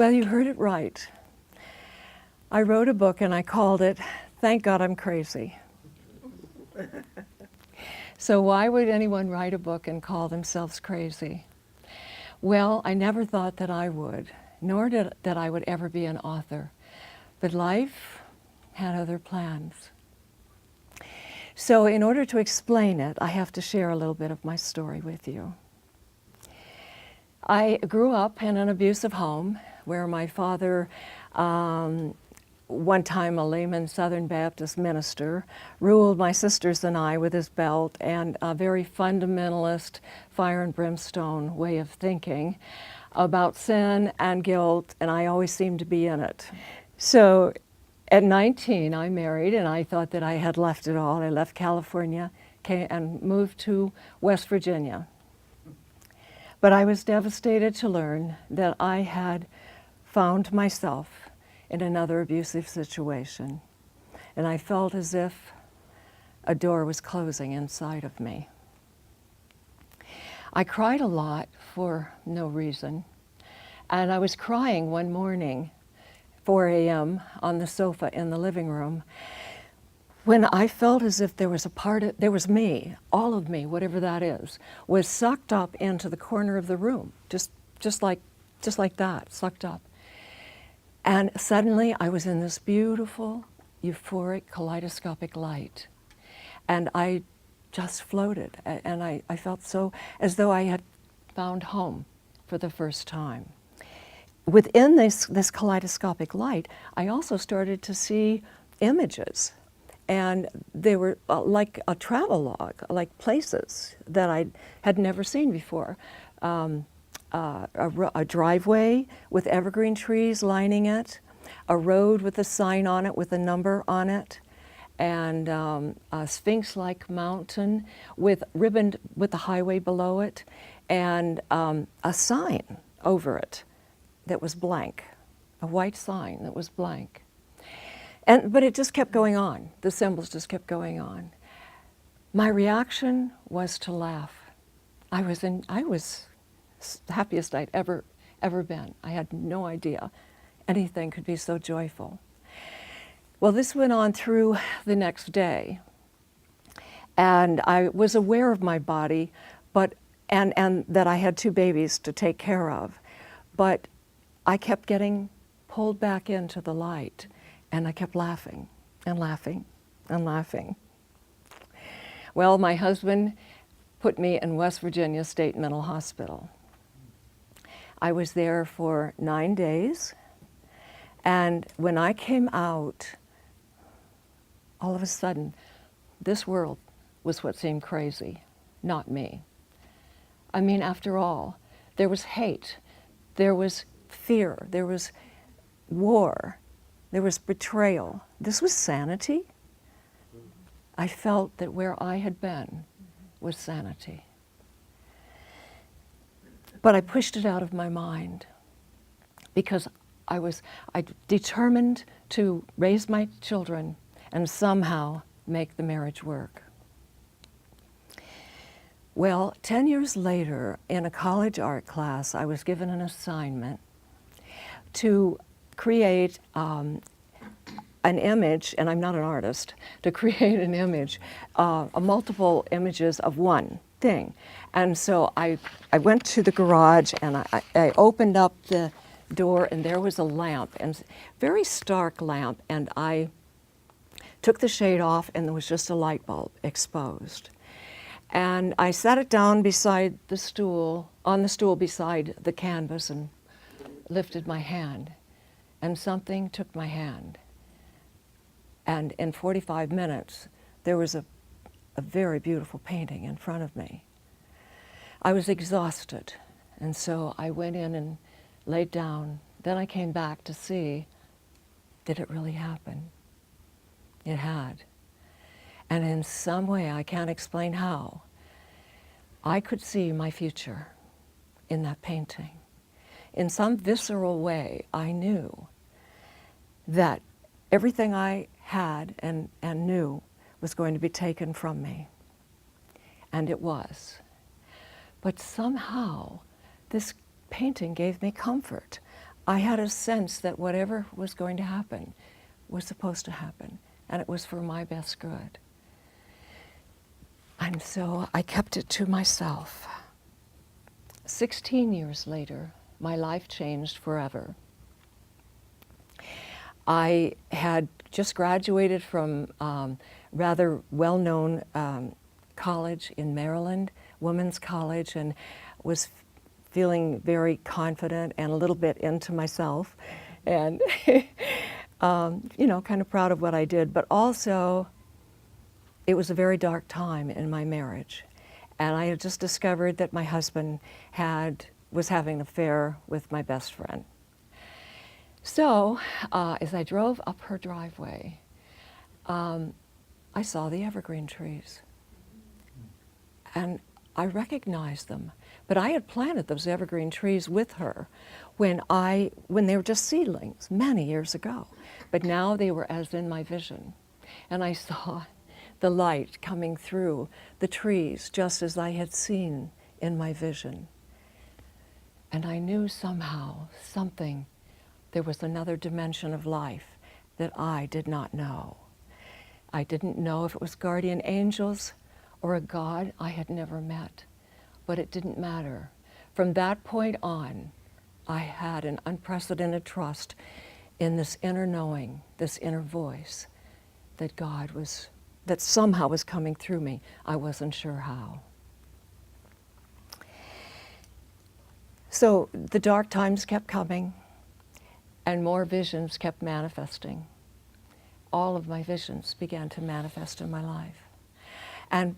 Well, you heard it right. I wrote a book and I called it, Thank God I'm Crazy. So why would anyone write a book and call themselves crazy? Well, I never thought that I would, nor that I would ever be an author. But life had other plans. So in order to explain it, I have to share a little bit of my story with you. I grew up in an abusive home where my father, one time a layman Southern Baptist minister, ruled my sisters and I with his belt and a very fundamentalist, fire and brimstone way of thinking about sin and guilt, and I always seemed to be in it. So at 19, I married, and I thought that I had left it all. I left California and moved to West Virginia. But I was devastated to learn that I had found myself in another abusive situation. And I felt as if a door was closing inside of me. I cried a lot for no reason. And I was crying one morning, 4 a.m. on the sofa in the living room, when I felt as if there was there was me, all of me, whatever that is, was sucked up into the corner of the room, just like that, sucked up. And suddenly I was in this beautiful, euphoric, kaleidoscopic light. And I just floated, and I felt so as though I had found home for the first time. Within this kaleidoscopic light, I also started to see images. And they were like a travelogue, like places that I had never seen before. A driveway with evergreen trees lining it, a road with a sign on it with a number on it, and a sphinx-like mountain with ribboned with the highway below it, and a sign over it that was blank, a white sign that was blank. But it just kept going on. The symbols just kept going on. My reaction was to laugh. I was the happiest I'd ever been. I had no idea anything could be so joyful. Well, this went on through the next day. And I was aware of my body, and that I had 2 babies to take care of. But I kept getting pulled back into the light. And I kept laughing and laughing and laughing. Well, my husband put me in West Virginia State Mental Hospital. I was there for 9 days. And when I came out, all of a sudden, this world was what seemed crazy, not me. I mean, after all, there was hate, there was fear, there was war. There was betrayal. This was sanity. I felt that where I had been was sanity. But I pushed it out of my mind because I determined to raise my children and somehow make the marriage work. Well, 10 years later, in a college art class, I was given an assignment to create an image, and I'm not an artist, to create an image, multiple images of one thing. And so I went to the garage and I opened up the door, and there was a lamp, and very stark lamp, and I took the shade off and there was just a light bulb exposed. And I sat it down beside the stool, on the stool beside the canvas, and lifted my hand. And something took my hand. And in 45 minutes, there was a very beautiful painting in front of me. I was exhausted, and so I went in and laid down. Then I came back to see, did it really happen? It had. And in some way, I can't explain how, I could see my future in that painting. In some visceral way, I knew that everything I had and knew was going to be taken from me. And it was. But somehow, this painting gave me comfort. I had a sense that whatever was going to happen was supposed to happen, and it was for my best good. And so I kept it to myself. 16 years later, my life changed forever. I had just graduated from rather well-known college in Maryland, women's college, and was feeling very confident and a little bit into myself, and you know, kind of proud of what I did. But also, it was a very dark time in my marriage, and I had just discovered that my husband was having an affair with my best friend. So, as I drove up her driveway, I saw the evergreen trees, and I recognized them. But I had planted those evergreen trees with her when they were just seedlings many years ago. But now they were as in my vision, and I saw the light coming through the trees just as I had seen in my vision. And I knew somehow there was another dimension of life that I did not know. I didn't know if it was guardian angels or a God I had never met, but it didn't matter. From that point on, I had an unprecedented trust in this inner knowing, this inner voice, that that somehow was coming through me. I wasn't sure how. So the dark times kept coming, and more visions kept manifesting. All of my visions began to manifest in my life.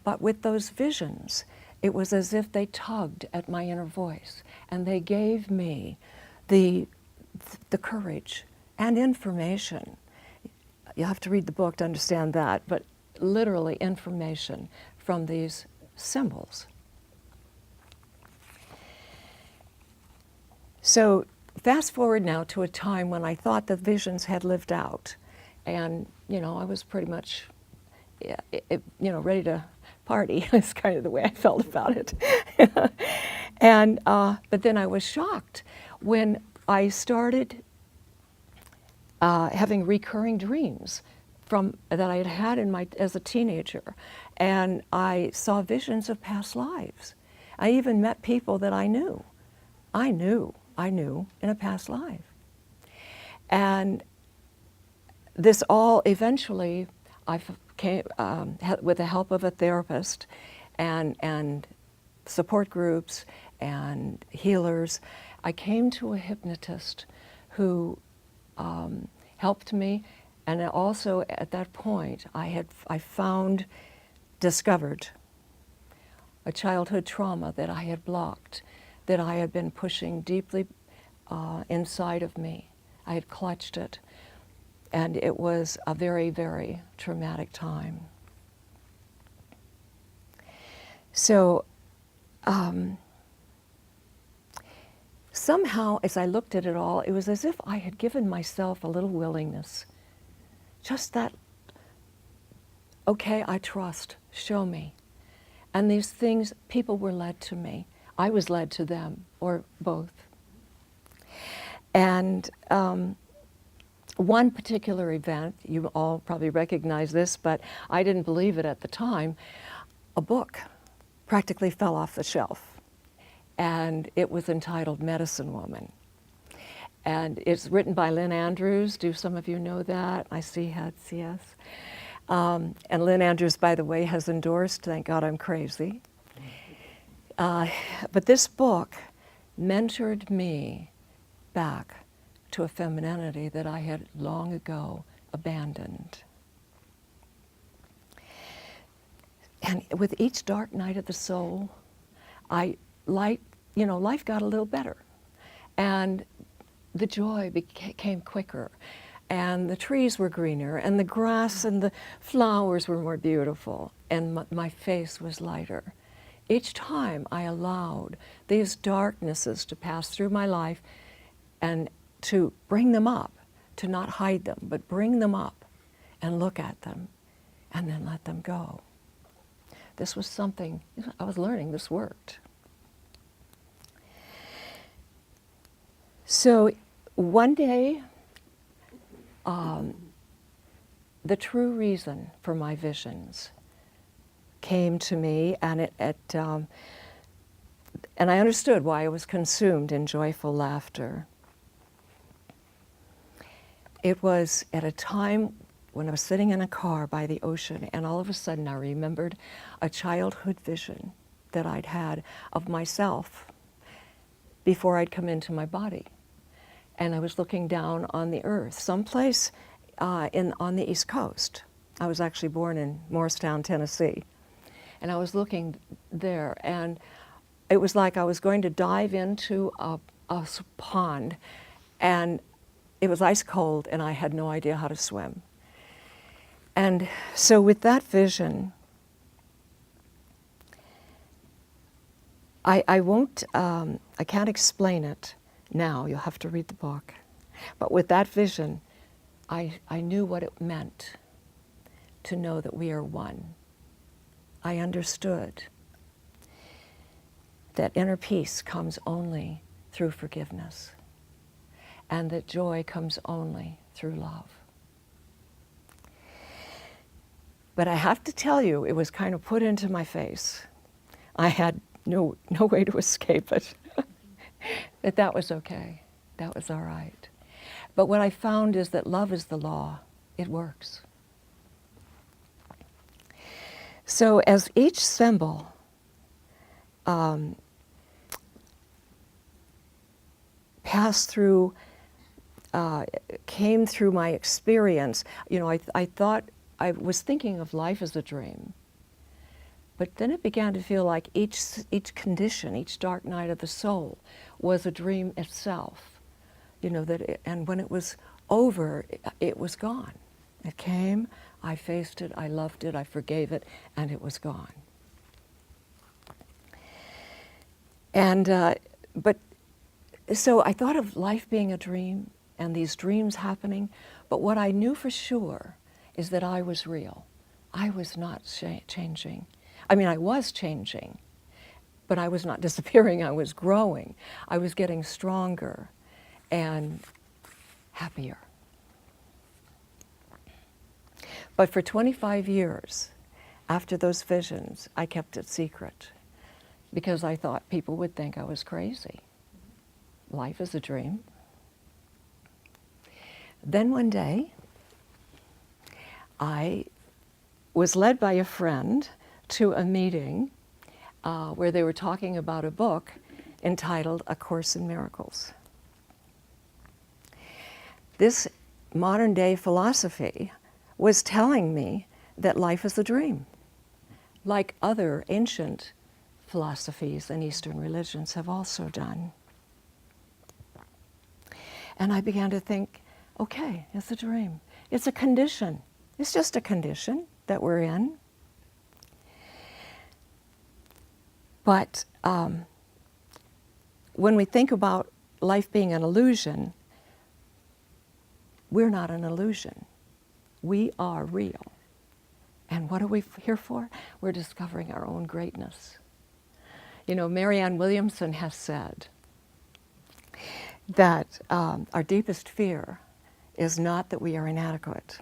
But with those visions, it was as if they tugged at my inner voice, and they gave me the courage and information. You have to read the book to understand that, but literally information from these symbols. So fast forward now to a time when I thought the visions had lived out, and I was pretty much ready to party. Is kind of the way I felt about it. But then I was shocked when I started having recurring dreams that I had had as a teenager, and I saw visions of past lives. I even met people that I knew in a past life. And this all eventually, I came with the help of a therapist and support groups and healers. I came to a hypnotist who helped me, and also at that point I discovered a childhood trauma that I had blocked, that I had been pushing deeply inside of me. I had clutched it, and it was a very, very traumatic time. So somehow, as I looked at it all, it was as if I had given myself a little willingness. Just that, okay, I trust, show me. And these things, people were led to me. I was led to them, or both. And one particular event, you all probably recognize this, but I didn't believe it at the time, a book practically fell off the shelf. And it was entitled Medicine Woman. And it's written by Lynn Andrews. Do some of you know that? I see heads, yes. And Lynn Andrews, by the way, has endorsed Thank God I'm Crazy. But this book mentored me back to a femininity that I had long ago abandoned. And with each dark night of the soul, life got a little better. And the joy became quicker. And the trees were greener, and the grass and the flowers were more beautiful, and my face was lighter. Each time I allowed these darknesses to pass through my life and to bring them up, to not hide them, but bring them up and look at them and then let them go. This was something, I was learning this worked. So One day, the true reason for my visions came to me, and and I understood why I was consumed in joyful laughter. It was at a time when I was sitting in a car by the ocean, and all of a sudden I remembered a childhood vision that I'd had of myself before I'd come into my body. And I was looking down on the earth, someplace on the East Coast. I was actually born in Morristown, Tennessee. And I was looking there, and it was like I was going to dive into a pond, and it was ice cold, and I had no idea how to swim. And so with that vision, I can't explain it now. You'll have to read the book. But with that vision, I knew what it meant to know that we are one. I understood that inner peace comes only through forgiveness, and that joy comes only through love. But I have to tell you, it was kind of put into my face. I had no way to escape it. That was okay. That was all right. But what I found is that love is the law. It works. So as each symbol passed through, came through my experience, you know, I thought, I was thinking of life as a dream. But then it began to feel like each condition, each dark night of the soul was a dream itself. You know, and when it was over, it was gone. It came, I faced it, I loved it, I forgave it, and it was gone. And, so I thought of life being a dream and these dreams happening, but what I knew for sure is that I was real. I was not changing. I mean, I was changing, but I was not disappearing, I was growing. I was getting stronger and happier. But for 25 years, after those visions, I kept it secret because I thought people would think I was crazy. Life is a dream. Then one day, I was led by a friend to a meeting where they were talking about a book entitled A Course in Miracles. This modern day philosophy was telling me that life is a dream, like other ancient philosophies and Eastern religions have also done. And I began to think, okay, it's a dream. It's a condition. It's just a condition that we're in. But when we think about life being an illusion, we're not an illusion. We are real. And what are we here for? We're discovering our own greatness. You know, Marianne Williamson has said that our deepest fear is not that we are inadequate,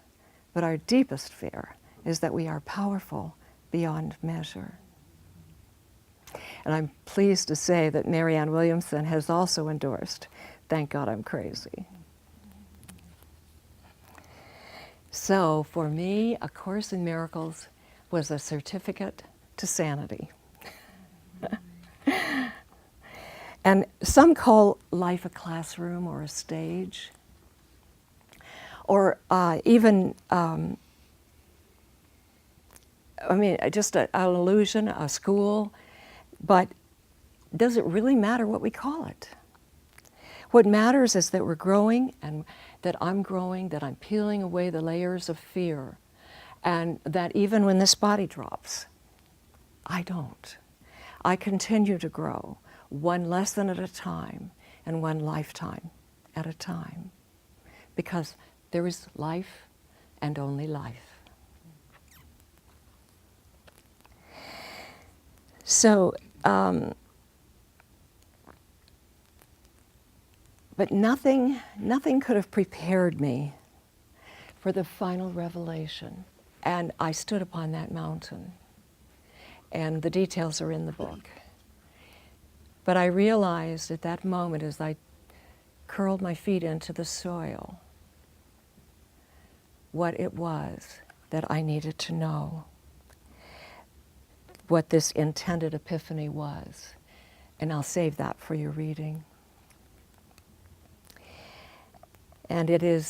but our deepest fear is that we are powerful beyond measure. And I'm pleased to say that Marianne Williamson has also endorsed, "Thank God I'm crazy." So for me, A Course in Miracles was a certificate to sanity. And some call life a classroom or a stage, or even, just an illusion, a school. But does it really matter what we call it? What matters is that we're growing, and that I'm growing, that I'm peeling away the layers of fear, and that even when this body drops, I don't. I continue to grow, one lesson at a time and one lifetime at a time, because there is life and only life. So, But nothing could have prepared me for the final revelation. And I stood upon that mountain. And the details are in the book. But I realized at that moment, as I curled my feet into the soil, what it was that I needed to know, what this intended epiphany was. And I'll save that for your reading. And it is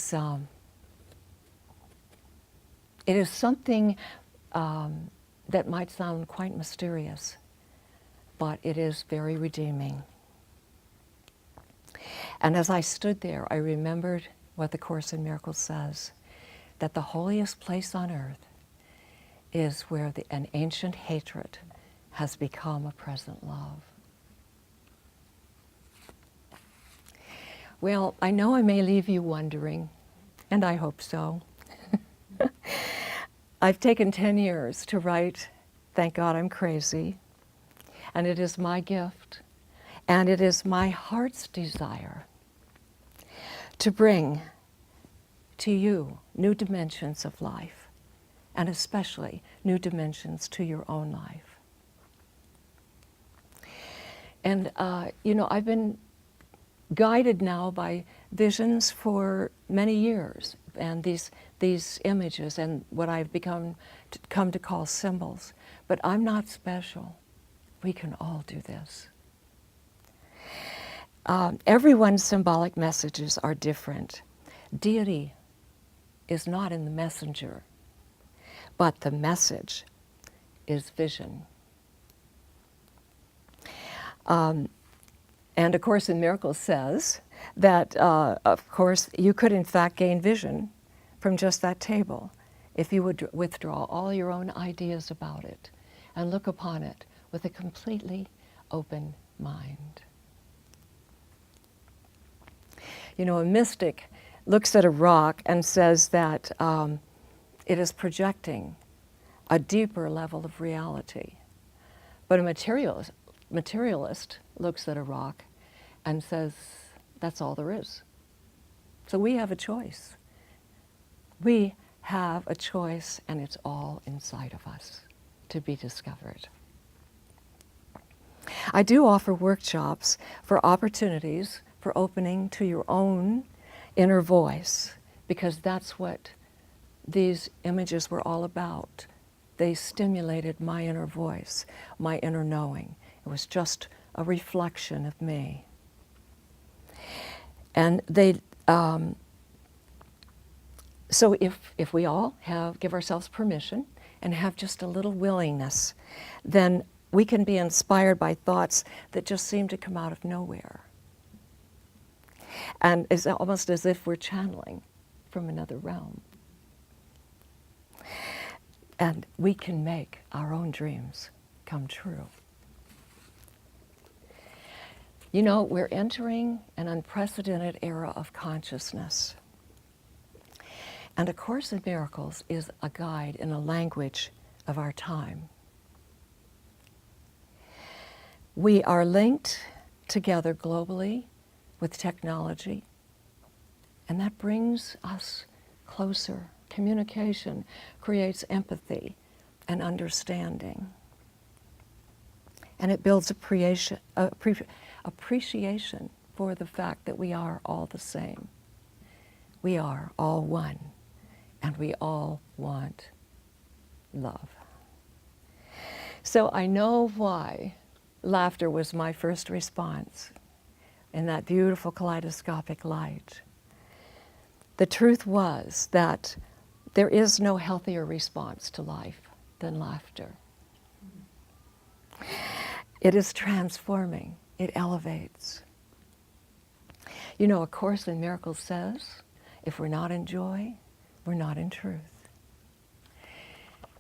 something that might sound quite mysterious, but it is very redeeming. And as I stood there, I remembered what the Course in Miracles says, that the holiest place on earth is where an ancient hatred has become a present love. Well, I know I may leave you wondering, and I hope so. I've taken 10 years to write Thank God I'm Crazy, and it is my gift, and it is my heart's desire to bring to you new dimensions of life, and especially new dimensions to your own life. And, I've been guided now by visions for many years, and these images and what I've come to call symbols. But I'm not special. We can all do this. Everyone's symbolic messages are different. Deity is not in the messenger, but the message is vision. And A Course in Miracles says that, of course, you could in fact gain vision from just that table if you would withdraw all your own ideas about it and look upon it with a completely open mind. You know, a mystic looks at a rock and says that it is projecting a deeper level of reality. But a materialist looks at a rock and says, that's all there is. So we have a choice. We have a choice, and it's all inside of us to be discovered. I do offer workshops for opportunities for opening to your own inner voice, because that's what these images were all about. They stimulated my inner voice, my inner knowing. It was just a reflection of me. And so if we all give ourselves permission and have just a little willingness, then we can be inspired by thoughts that just seem to come out of nowhere. And it's almost as if we're channeling from another realm. And we can make our own dreams come true. You know, we're entering an unprecedented era of consciousness. And A Course in Miracles is a guide in a language of our time. We are linked together globally with technology, and that brings us closer. Communication creates empathy and understanding. And it builds appreciation for the fact that we are all the same. We are all one, and we all want love. So I know why laughter was my first response in that beautiful kaleidoscopic light. The truth was that there is no healthier response to life than laughter. It is transforming. It elevates. You know, A Course in Miracles says, if we're not in joy, we're not in truth.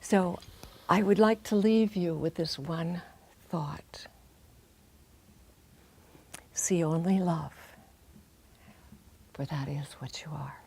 So I would like to leave you with this one thought. See only love, for that is what you are.